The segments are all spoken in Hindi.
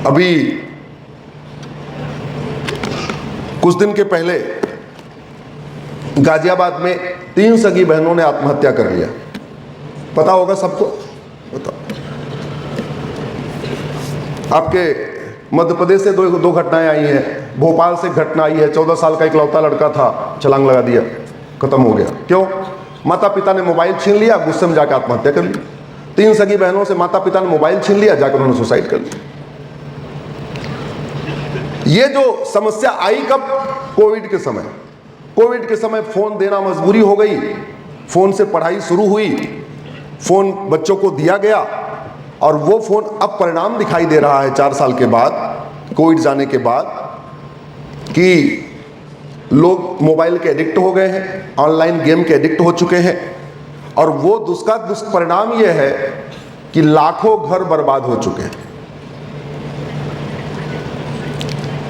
अभी कुछ दिन के पहले गाजियाबाद में 3 सगी बहनों ने आत्महत्या कर लिया। पता होगा सबको। बताओ, आपके मध्य प्रदेश से दो घटनाएं आई हैं। भोपाल से घटना आई है, 14 साल का इकलौता लड़का था, छलांग लगा दिया, खत्म हो गया। क्यों? माता पिता ने मोबाइल छीन लिया, गुस्से में जाकर आत्महत्या कर ली। 3 सगी बहनों से माता पिता ने मोबाइल छीन लिया, जाकर उन्होंने सुसाइड कर लिया। ये जो समस्या आई कब? कोविड के समय। कोविड के समय फोन देना मजबूरी हो गई, फोन से पढ़ाई शुरू हुई, फोन बच्चों को दिया गया और वो फोन अब परिणाम दिखाई दे रहा है 4 साल के बाद, कोविड जाने के बाद, कि लोग मोबाइल के एडिक्ट हो गए हैं, ऑनलाइन गेम के एडिक्ट हो चुके हैं। और वो दुष्परिणाम ये है कि लाखों घर बर्बाद हो चुके हैं।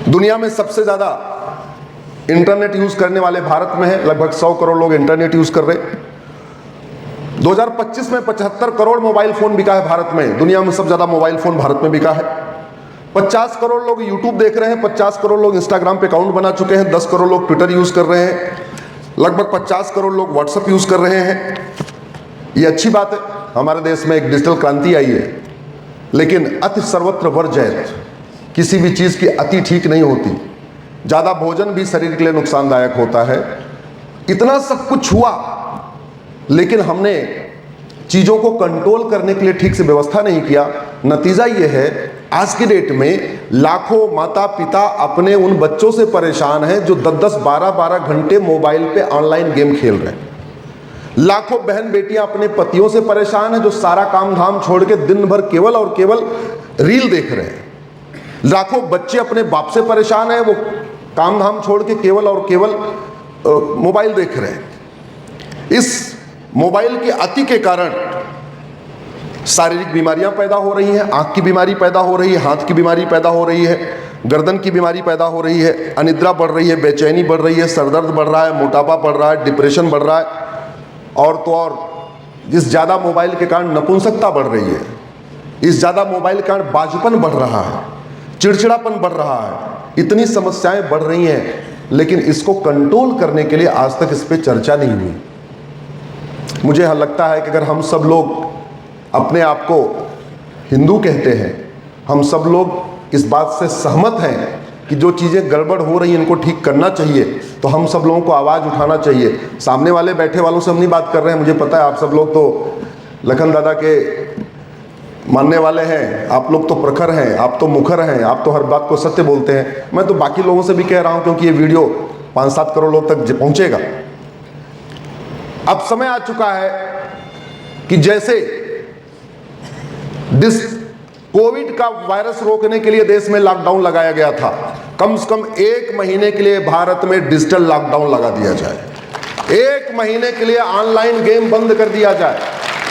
दुनिया में सबसे ज्यादा इंटरनेट यूज करने वाले भारत में है, लगभग 100 करोड़ लोग इंटरनेट यूज कर रहे हैं। 2025 में 75 करोड़ मोबाइल फोन बिका है भारत में। दुनिया में सबसे ज्यादा मोबाइल फोन भारत में बिका है। 50 करोड़ लोग यूट्यूब देख रहे हैं, 50 करोड़ लोग इंस्टाग्राम पे अकाउंट बना चुके हैं, 10 करोड़ लोग ट्विटर यूज कर रहे हैं, लगभग 50 करोड़ लोग व्हाट्सएप यूज कर रहे हैं। ये अच्छी बात है, हमारे देश में एक डिजिटल क्रांति आई है। लेकिन अति सर्वत्र वर्जयत, किसी भी चीज की अति ठीक नहीं होती। ज्यादा भोजन भी शरीर के लिए नुकसानदायक होता है। इतना सब कुछ हुआ, लेकिन हमने चीजों को कंट्रोल करने के लिए ठीक से व्यवस्था नहीं किया। नतीजा यह है, आज की डेट में लाखों माता पिता अपने उन बच्चों से परेशान हैं जो 10-10, 12-12 घंटे मोबाइल पे ऑनलाइन गेम खेल रहे हैं। लाखों बहन बेटियां अपने पतियों से परेशान हैं जो सारा काम धाम छोड़ के दिन भर केवल और केवल रील देख रहे हैं। लाखों बच्चे अपने बाप से परेशान हैं, वो काम धाम छोड़ के केवल और केवल मोबाइल देख रहे हैं। इस मोबाइल के अति के कारण शारीरिक बीमारियां पैदा हो रही हैं। आंख की बीमारी पैदा हो रही है, हाथ की बीमारी पैदा हो रही है, गर्दन की बीमारी पैदा हो रही है, अनिद्रा बढ़ रही है, बेचैनी बढ़ रही है, सरदर्द बढ़ रहा है, मोटापा बढ़ रहा है, डिप्रेशन बढ़ रहा है। और तो और इस ज़्यादा मोबाइल के कारण नपुंसकता बढ़ रही है। इस ज़्यादा मोबाइल के कारण बाजूपन बढ़ रहा है, चिड़चिड़ापन बढ़ रहा है। इतनी समस्याएं बढ़ रही हैं, लेकिन इसको कंट्रोल करने के लिए आज तक इस पर चर्चा नहीं हुई। मुझे लगता है कि अगर हम सब लोग अपने आप को हिंदू कहते हैं, हम सब लोग इस बात से सहमत हैं कि जो चीज़ें गड़बड़ हो रही हैं इनको ठीक करना चाहिए, तो हम सब लोगों को आवाज़ उठाना चाहिए। सामने वाले बैठे वालों से हम नहीं बात कर रहे हैं, मुझे पता है आप सब लोग तो लखन दादा के मानने वाले हैं, आप लोग तो प्रखर हैं, आप तो मुखर हैं, आप तो हर बात को सत्य बोलते हैं। मैं तो बाकी लोगों से भी कह रहा हूं, क्योंकि ये वीडियो 5-7 करोड़ लोग तक पहुंचेगा। अब समय आ चुका है कि जैसे कोविड का वायरस रोकने के लिए देश में लॉकडाउन लगाया गया था, कम से कम 1 महीने के लिए भारत में डिजिटल लॉकडाउन लगा दिया जाए। 1 महीने के लिए ऑनलाइन गेम बंद कर दिया जाए,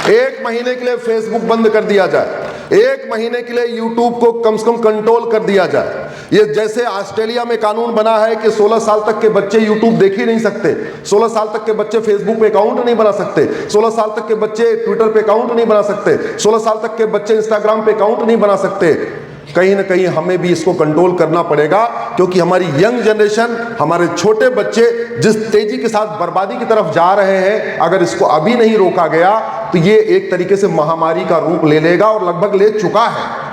1 महीने के लिए फेसबुक बंद कर दिया जाए, 1 महीने के लिए यूट्यूब को कम से कम कंट्रोल कर दिया जाए। ये जैसे ऑस्ट्रेलिया में कानून बना है कि 16 साल तक के बच्चे यूट्यूब देख ही नहीं सकते, 16 साल तक के बच्चे फेसबुक पे अकाउंट नहीं बना सकते, 16 साल तक के बच्चे ट्विटर पे अकाउंट नहीं बना सकते, 16 साल तक के बच्चे इंस्टाग्राम पे अकाउंट नहीं बना सकते। कहीं ना कहीं हमें भी इसको कंट्रोल करना पड़ेगा, क्योंकि हमारी यंग जनरेशन, हमारे छोटे बच्चे जिस तेजी के साथ बर्बादी की तरफ जा रहे हैं, अगर इसको अभी नहीं रोका गया तो ये एक तरीके से महामारी का रूप ले लेगा और लगभग ले चुका है।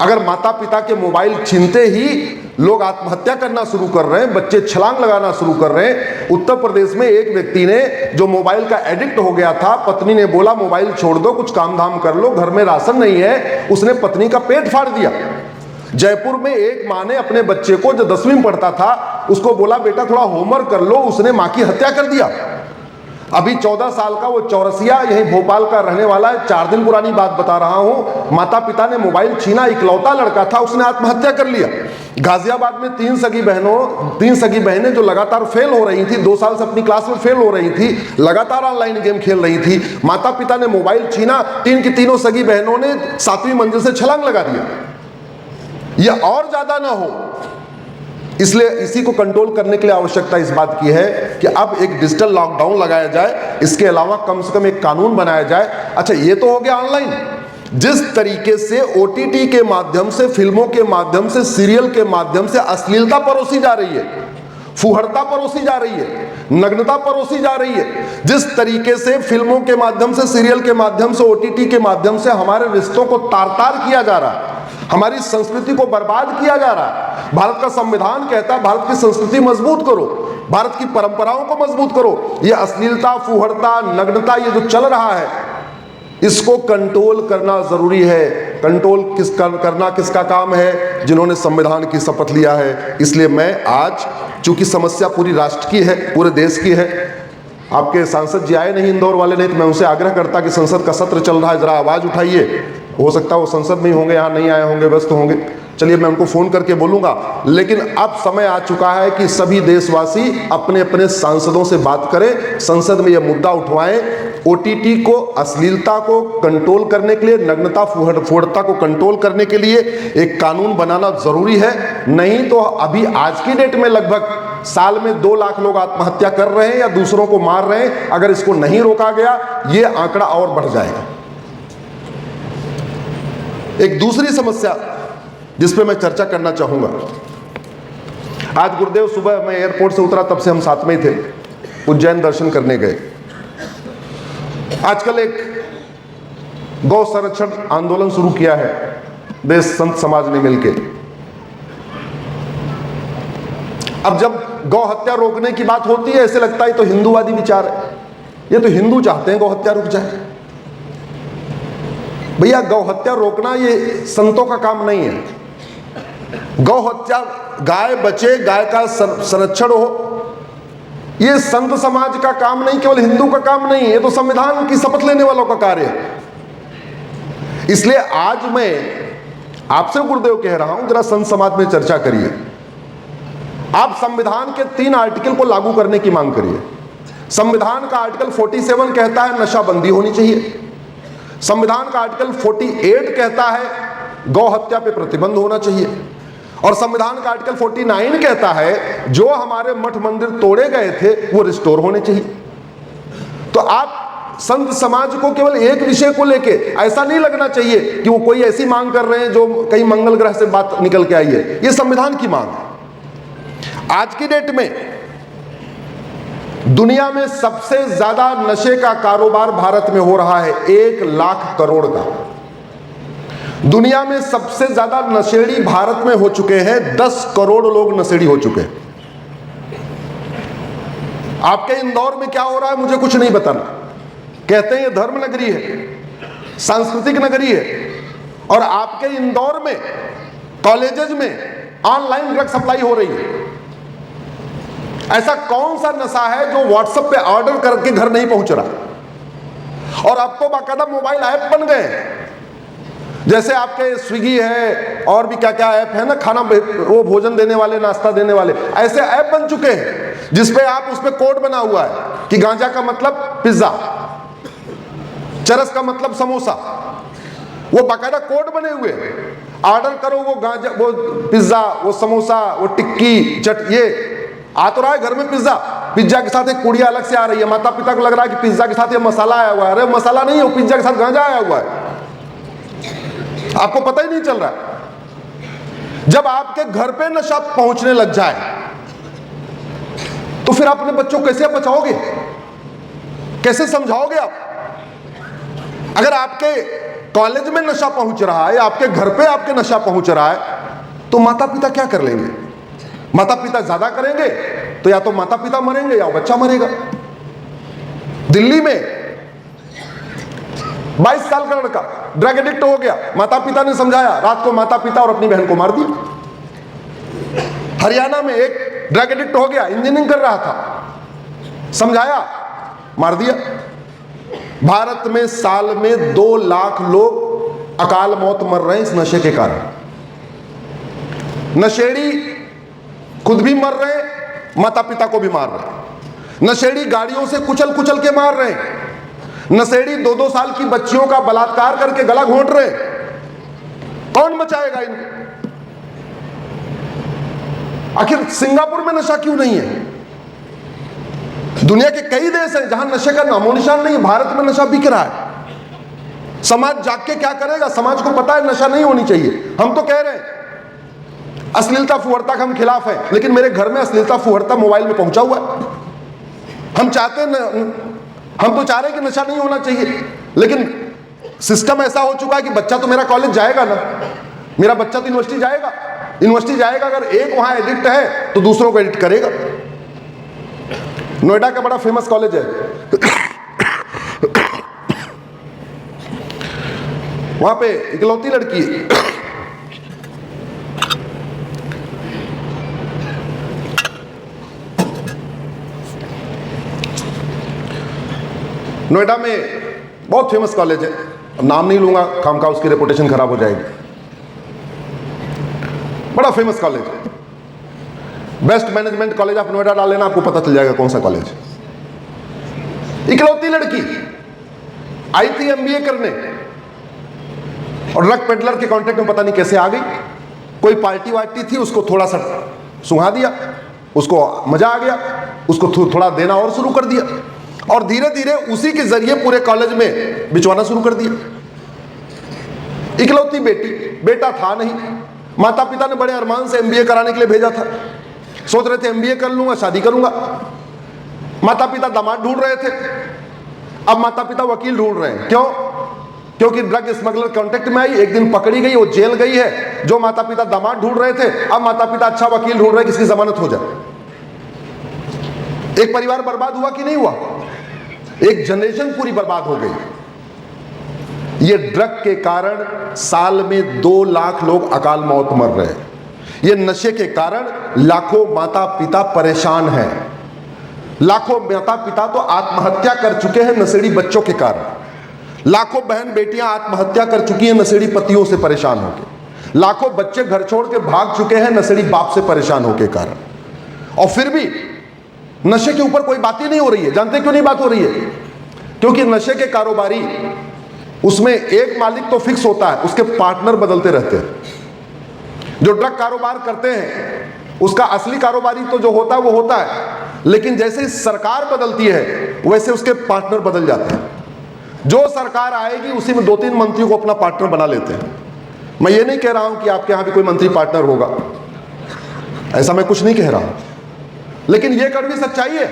अगर माता पिता के मोबाइल छीनते ही लोग आत्महत्या करना शुरू कर रहे हैं, बच्चे छलांग लगाना शुरू कर रहे हैं। उत्तर प्रदेश में एक व्यक्ति ने, जो मोबाइल का एडिक्ट हो गया था, पत्नी ने बोला मोबाइल छोड़ दो, कुछ काम धाम कर लो, घर में राशन नहीं है, उसने पत्नी का पेट फाड़ दिया। जयपुर में एक माँ ने अपने बच्चे को, जो 10वीं में पढ़ता था, उसको बोला बेटा थोड़ा होमवर्क कर लो, उसने माँ की हत्या कर दिया। अभी 14 साल का वो चौरसिया, यही भोपाल का रहने वाला है। 4 दिन पुरानी बात बता रहा हूं। माता पिता ने मोबाइल छीना, इकलौता लड़का था, उसने आत्महत्या कर लिया। गाजियाबाद में 3 सगी बहनें जो लगातार फेल हो रही थी, 2 साल से अपनी क्लास में फेल हो रही थी, लगातार ऑनलाइन गेम खेल रही थी। माता पिता ने मोबाइल छीना, 3 की तीनों सगी बहनों ने 7वीं मंजिल से छलांग लगा दिया। यह और ज्यादा ना हो, इसलिए इसी को कंट्रोल करने के लिए आवश्यकता इस बात की है कि अब एक डिजिटल लॉकडाउन लगाया जाए। इसके अलावा कम से कम एक कानून बनाया जाए। अच्छा, ये तो हो गया ऑनलाइन। जिस तरीके से ओटीटी के माध्यम से, फिल्मों के माध्यम से, सीरियल के माध्यम से अश्लीलता परोसी जा रही है, फुहड़ता परोसी जा रही है, नग्नता परोसी जा रही है, जिस तरीके से फिल्मों के माध्यम से, सीरियल के माध्यम से, ओटीटी के माध्यम से हमारे रिश्तों को तार-तार किया जा रहा है, हमारी संस्कृति को बर्बाद किया जा रहा है। भारत का संविधान कहता है भारत की संस्कृति मजबूत करो, भारत की परंपराओं को मजबूत करो। ये अश्लीलता, फुहड़ता, नग्नता ये जो चल रहा है, इसको कंट्रोल करना जरूरी है। कंट्रोल करना किसका काम है? जिन्होंने संविधान की शपथ लिया है। इसलिए मैं आज, चूंकि समस्या पूरी राष्ट्र की है, पूरे देश की है, आपके सांसद जी आए नहीं इंदौर वाले, नहीं तो मैं उनसे आग्रह करता कि संसद का सत्र चल रहा है, जरा आवाज उठाइए। हो सकता है वो संसद में ही होंगे, यहाँ नहीं आए होंगे, व्यस्त होंगे। चलिए मैं उनको फोन करके बोलूंगा। लेकिन अब समय आ चुका है कि सभी देशवासी अपने अपने सांसदों से बात करें, संसद में यह मुद्दा उठवाएं। ओटीटी को, अश्लीलता को कंट्रोल करने के लिए, नग्नता, फुहड़ता को कंट्रोल करने के लिए एक कानून बनाना जरूरी है। नहीं तो अभी आज की डेट में लगभग साल में 2 लाख लोग आत्महत्या कर रहे हैं या दूसरों को मार रहे हैं। अगर इसको नहीं रोका गया, ये आंकड़ा और बढ़ जाएगा। एक दूसरी समस्या जिस पे मैं चर्चा करना चाहूंगा, आज गुरुदेव, सुबह मैं एयरपोर्ट से उतरा, तब से हम साथ में ही थे, उज्जैन दर्शन करने गए। आजकल एक गौ संरक्षण आंदोलन शुरू किया है देश संत समाज ने मिलकर। अब जब गौ हत्या रोकने की बात होती है, ऐसे लगता है तो हिंदूवादी विचार है, ये तो हिंदू चाहते हैं गौ हत्या रुक जाए। भैया, गौ हत्या रोकना ये संतों का काम नहीं है। गौ हत्या, गाय बचे, गाय का संरक्षण हो, ये संत समाज का काम नहीं, केवल हिंदू का काम नहीं है, ये तो संविधान की शपथ लेने वालों का कार्य है। इसलिए आज मैं आपसे गुरुदेव कह रहा हूं, जरा संत समाज में चर्चा करिए। आप संविधान के 3 आर्टिकल को लागू करने की मांग करिए। संविधान का आर्टिकल 47 कहता है नशाबंदी होनी चाहिए। संविधान का आर्टिकल 48 कहता है गौ हत्या पे प्रतिबंध होना चाहिए। और संविधान का आर्टिकल 49 कहता है जो हमारे मठ मंदिर तोड़े गए थे वो रिस्टोर होने चाहिए। तो आप संत समाज को केवल एक विषय को लेके ऐसा नहीं लगना चाहिए कि वो कोई ऐसी मांग कर रहे हैं जो कहीं मंगल ग्रह से बात निकल के आई है। ये संविधान की मांग है। आज की डेट में दुनिया में सबसे ज्यादा नशे का कारोबार भारत में हो रहा है, 1 लाख करोड़ का। दुनिया में सबसे ज्यादा नशेड़ी भारत में हो चुके हैं, 10 करोड़ लोग नशेड़ी हो चुके हैं। आपके इंदौर में क्या हो रहा है मुझे कुछ नहीं बताना। कहते हैं ये धर्म नगरी है, सांस्कृतिक नगरी है, और आपके इंदौर में कॉलेजेस में ऑनलाइन ड्रग सप्लाई हो रही है। ऐसा कौन सा नशा है जो व्हाट्सएप पे ऑर्डर करके घर नहीं पहुंच रहा? और अब तो बाकायदा मोबाइल ऐप बन गए, जैसे आपके स्विगी है और भी क्या क्या ऐप है ना, खाना वो भोजन देने वाले, नाश्ता देने वाले, ऐसे ऐप बन चुके हैं जिसपे आप, उसपे कोड बना हुआ है कि गांजा का मतलब पिज्जा, चरस का मतलब समोसा। वो बाकायदा कोड बने हुए, ऑर्डर करो वो गांजा, वो पिज्जा, वो समोसा, वो टिक्की, चट, ये आ तो रहा है घर में पिज्जा। पिज्जा के साथ एक पुड़िया अलग से आ रही है, माता पिता को लग रहा है कि पिज्जा के साथ ये मसाला आया हुआ है। अरे मसाला नहीं है, वो पिज्जा के साथ गांजा आया हुआ है, आपको पता ही नहीं चल रहा है। जब आपके घर पे नशा पहुंचने लग जाए तो फिर अपने बच्चों को कैसे बचाओगे, कैसे समझाओगे आप? अगर आपके कॉलेज में नशा पहुंच रहा है, आपके घर पे आपके नशा पहुंच रहा है, तो माता पिता क्या कर लेंगे? माता पिता ज्यादा करेंगे तो या तो माता पिता मरेंगे या बच्चा मरेगा। दिल्ली में 22 साल का लड़का ड्रग एडिक्ट हो गया, माता पिता ने समझाया, रात को माता पिता और अपनी बहन को मार दिया। हरियाणा में एक ड्रग एडिक्ट हो गया, इंजीनियरिंग कर रहा था, समझाया, मार दिया। भारत में साल में 2 लाख लोग अकाल मौत मर रहे हैं इस नशे के कारण। नशेड़ी खुद भी मर रहे हैं, माता पिता को भी मार रहे हैं। नशेड़ी गाड़ियों से कुचल कुचल के मार रहे हैं। नशेड़ी 2-2 साल की बच्चियों का बलात्कार करके गला घोंट रहे हैं। कौन बचाएगा इनको? आखिर सिंगापुर में नशा क्यों नहीं है? दुनिया के कई देश हैं जहां नशे का नामो निशान नहीं है, भारत में नशा बिक रहा है। समाज जाग के क्या करेगा? समाज को पता है नशा नहीं होनी चाहिए। हम तो कह रहे हैं अश्लीलता फुहड़ता का हम खिलाफ है, लेकिन मेरे घर में अश्लीलता फुहड़ता मोबाइल में पहुंचा हुआ है। हम तो चाह रहे हैं कि नशा नहीं होना चाहिए, लेकिन सिस्टम ऐसा हो चुका है कि बच्चा तो मेरा कॉलेज जाएगा ना, मेरा बच्चा तो यूनिवर्सिटी जाएगा। अगर एक वहां एडिक्ट है तो दूसरों को एडिक्ट करेगा। नोएडा का बड़ा फेमस कॉलेज है, वहां पे इकलौती लड़की नोएडा में बहुत फेमस कॉलेज है, नाम नहीं लूंगा, खामखा उसकी रेपुटेशन खराब हो जाएगी। बड़ा फेमस कॉलेज है, best management college of Noida डाल लेना, आपको पता चल जाएगा कौन सा कॉलेज है। इकलौती लड़की आई थी एमबीए करने और ड्रग पेडलर के कांटेक्ट में पता नहीं कैसे आ गई। कोई पार्टी वार्टी थी, उसको थोड़ा सा सुहा दिया, उसको मजा आ गया, उसको थोड़ा देना और शुरू कर दिया, और धीरे धीरे उसी के जरिए पूरे कॉलेज में बिचवाना शुरू कर दिया। इकलौती बेटा था नहीं, माता पिता ने बड़े अरमान से एमबीए कराने के लिए भेजा था। सोच रहे थे एमबीए कर लूंगा, शादी करूंगा। माता पिता दामाद ढूंढ रहे थे, अब माता पिता वकील ढूंढ रहे हैं। क्यों? क्योंकि ड्रग स्मगलर कांटेक्ट में आई, एक दिन पकड़ी गई, वो जेल गई है। जो माता पिता दामाद ढूंढ रहे थे, अब माता पिता अच्छा वकील ढूंढ रहे हैं, किसकी जमानत हो जाए। एक परिवार बर्बाद हुआ कि नहीं हुआ? एक जनरेशन पूरी बर्बाद हो गई। ये ड्रग के कारण साल में 2 लाख लोग अकाल मौत मर रहे हैं। ये नशे के कारण लाखों माता पिता परेशान हैं। लाखों माता पिता तो आत्महत्या कर चुके हैं नशेड़ी बच्चों के कारण। लाखों बहन बेटियां आत्महत्या कर चुकी हैं नशेड़ी पतियों से परेशान होकर। लाखों बच्चे घर छोड़ के भाग चुके हैं नशेड़ी बाप से परेशान होकर कारण। और फिर भी नशे के ऊपर कोई बात ही नहीं हो रही है। जानते क्यों नहीं बात हो रही है? क्योंकि नशे के कारोबारी, उसमें एक मालिक तो फिक्स होता है, उसके पार्टनर बदलते रहते हैं। जो ड्रग कारोबार करते हैं उसका असली कारोबारी तो जो होता है वो होता है, लेकिन जैसे ही सरकार बदलती है वैसे उसके पार्टनर बदल जाते हैं। जो सरकार आएगी उसी में 2-3 मंत्रियों को अपना पार्टनर बना लेते हैं। मैं ये नहीं कह रहा हूं कि आपके यहां भी कोई मंत्री पार्टनर होगा, ऐसा मैं कुछ नहीं कह रहा हूं, लेकिन यह कड़वी सच्चाई है।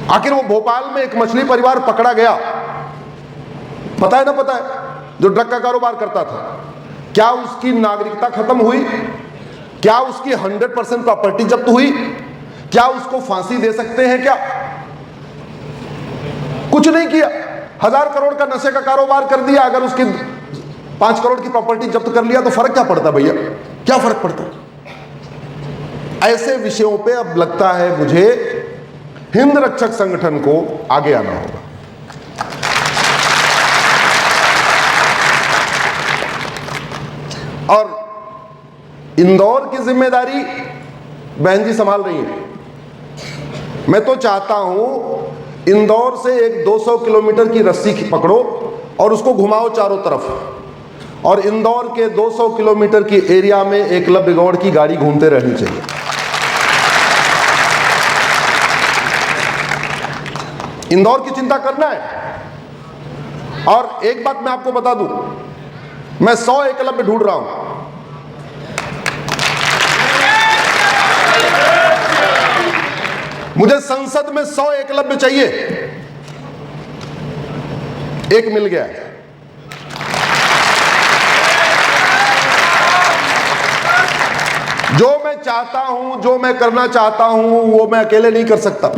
आखिर वो भोपाल में एक मछली परिवार पकड़ा गया, पता है ना, पता है, जो ड्रग का कारोबार करता था। क्या उसकी नागरिकता खत्म हुई? क्या उसकी 100% प्रॉपर्टी जब्त हुई? क्या उसको फांसी दे सकते हैं? क्या कुछ नहीं किया। 1000 करोड़ का नशे का कारोबार कर दिया, अगर उसकी 5 करोड़ की प्रॉपर्टी जब्त कर लिया तो फर्क क्या पड़ता भैया? क्या फर्क पड़ता? ऐसे विषयों पे अब लगता है मुझे हिंद रक्षक संगठन को आगे आना होगा। और इंदौर की जिम्मेदारी बहन जी संभाल रही है। मैं तो चाहता हूं इंदौर से एक 200 किलोमीटर की रस्सी पकड़ो और उसको घुमाओ चारों तरफ, और इंदौर के 200 किलोमीटर की एरिया में एकलव्य गौड़ की गाड़ी घूमते रहनी चाहिए। इंदौर की चिंता करना है। और एक बात मैं आपको बता दूं, मैं 100 एकलव्य ढूंढ रहा हूं। मुझे संसद में 100 एकलव्य चाहिए। एक मिल गया। जो मैं चाहता हूं, जो मैं करना चाहता हूं, वो मैं अकेले नहीं कर सकता।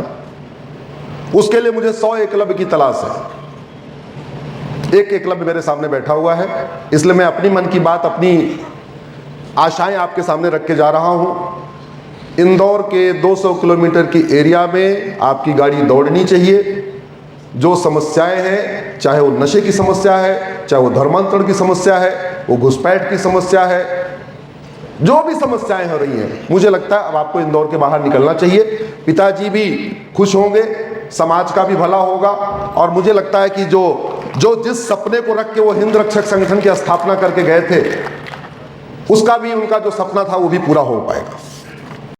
उसके लिए मुझे 100 एकलव्य की तलाश है। एक एकलव्य मेरे सामने बैठा हुआ है, इसलिए मैं अपनी मन की बात, अपनी आशाएं आपके सामने रख के जा रहा हूं। इंदौर के 200 किलोमीटर की एरिया में आपकी गाड़ी दौड़नी चाहिए। जो समस्याएं हैं, चाहे वो नशे की समस्या है, चाहे वो धर्मांतरण की समस्या है, वो घुसपैठ की समस्या है, जो भी समस्याएं हो रही हैं, मुझे लगता है अब आपको इंदौर के बाहर निकलना चाहिए। पिताजी भी खुश होंगे, समाज का भी भला होगा, और मुझे लगता है कि जो जिस सपने को रख के वो हिंद रक्षक संगठन की स्थापना करके गए थे, उसका भी, उनका जो सपना था वो भी पूरा हो पाएगा।